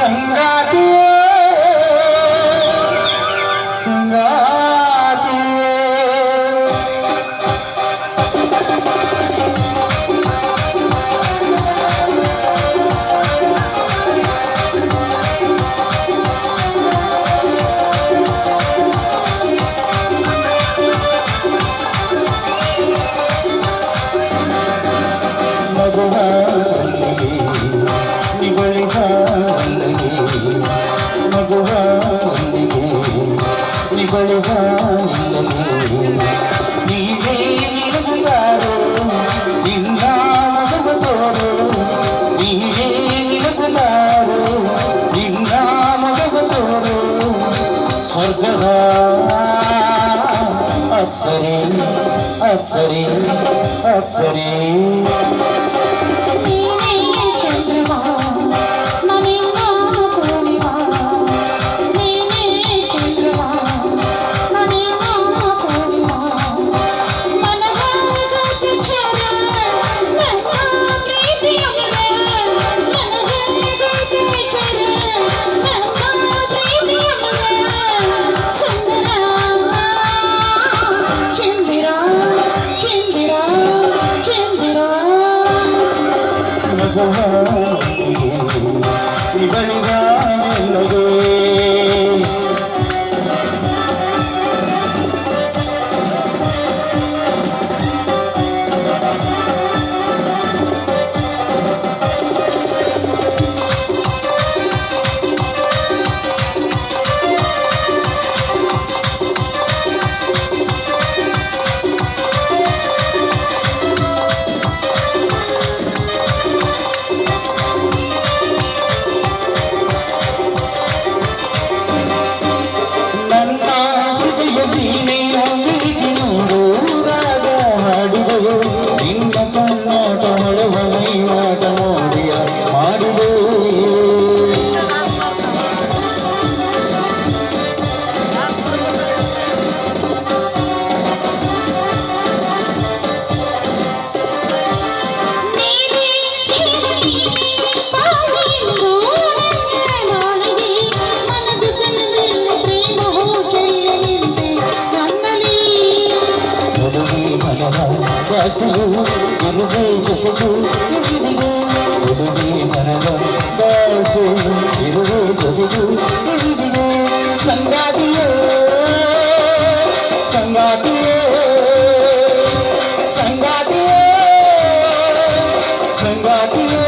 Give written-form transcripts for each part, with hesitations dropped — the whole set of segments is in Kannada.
ಸಂಗಾತಿಯೇ ಸಂಗಾತಿಯೇ अप्सरे अप्सरे अप्सरे संगातिये संगातिये संगातिये संगातिये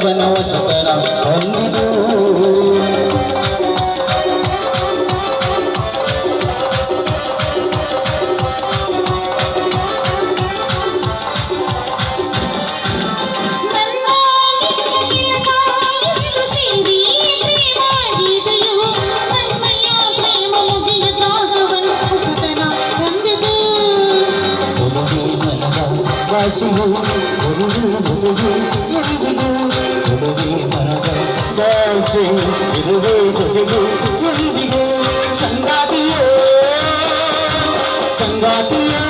ವನವಸತರ ಹೊಂದಿದು संगातिये संगातिये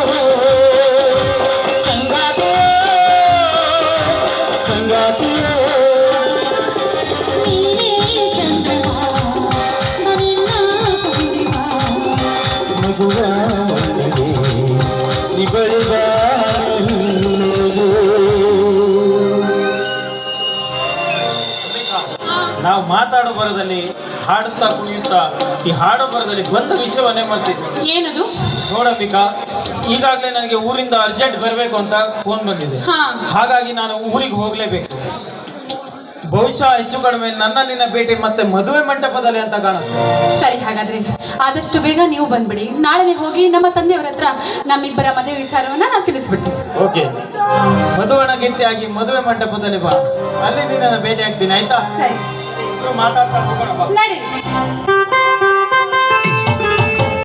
संगातिये संगातिये ನಾವು ಮಾತಾಡೋ ಬರದಲ್ಲಿ ಹಾಡುತ್ತಾ ಕುಣಿಯುತ್ತಾ ಈ ಹಾಡು ಬರದಲ್ಲಿ ಬಂದ ವಿಷಯವನ್ನೇ ಮರ್ತಿದ್ದೆ. ಏನದು? ನೋಡಬೇಕಾ, ಈಗಾಗಲೇ ನನಗೆ ಊರಿಂದ ಅರ್ಜೆಂಟ್ ಬರಬೇಕು ಅಂತ ಫೋನ್ ಬಂದಿದೆ. ಹಾ. ಹಾಗಾಗಿ ನಾನು ಊರಿಗೆ ಹೋಗ್ಲೇಬೇಕು. ಬಹುಶಃ ಹೆಚ್ಚು ಕಡಿಮೆ ನನ್ನ ನಿನ್ನ ಭೇಟಿ ಮತ್ತೆ ಮದುವೆ ಮಂಟಪದಲ್ಲಿ ಅಂತ ಕಾಣುತ್ತೆ. ಸರಿ, ಹಾಗಾದ್ರೆ ಆದಷ್ಟು ಬೇಗ ನೀವು ಬಂದ್ಬಿಡಿ. ನಾಳೆ ಹೋಗಿ ನಮ್ಮ ತಂದೆಯವರ ಹತ್ರ ನಮ್ಮಿಬ್ಬರ ಮದುವೆ ವಿಚಾರವನ್ನ ನಾನು ತಿಳಿಸ್ಬಿಡ್ತೀನಿ. ಓಕೆ, ಮದುವಣ ಗೆತ್ತಿಯಾಗಿ ಮದುವೆ ಮಂಟಪದಲ್ಲಿ ಬಾ, ಅಲ್ಲಿ ನಿನ್ನನ್ನು ಭೇಟಿ ಆಗ್ತೀನಿ, ಆಯ್ತಾ? ಸರಿ, ಮಾತಾಡ್ತಾ ಹೋಗೋಣ ಬಾ. ನಡಿ.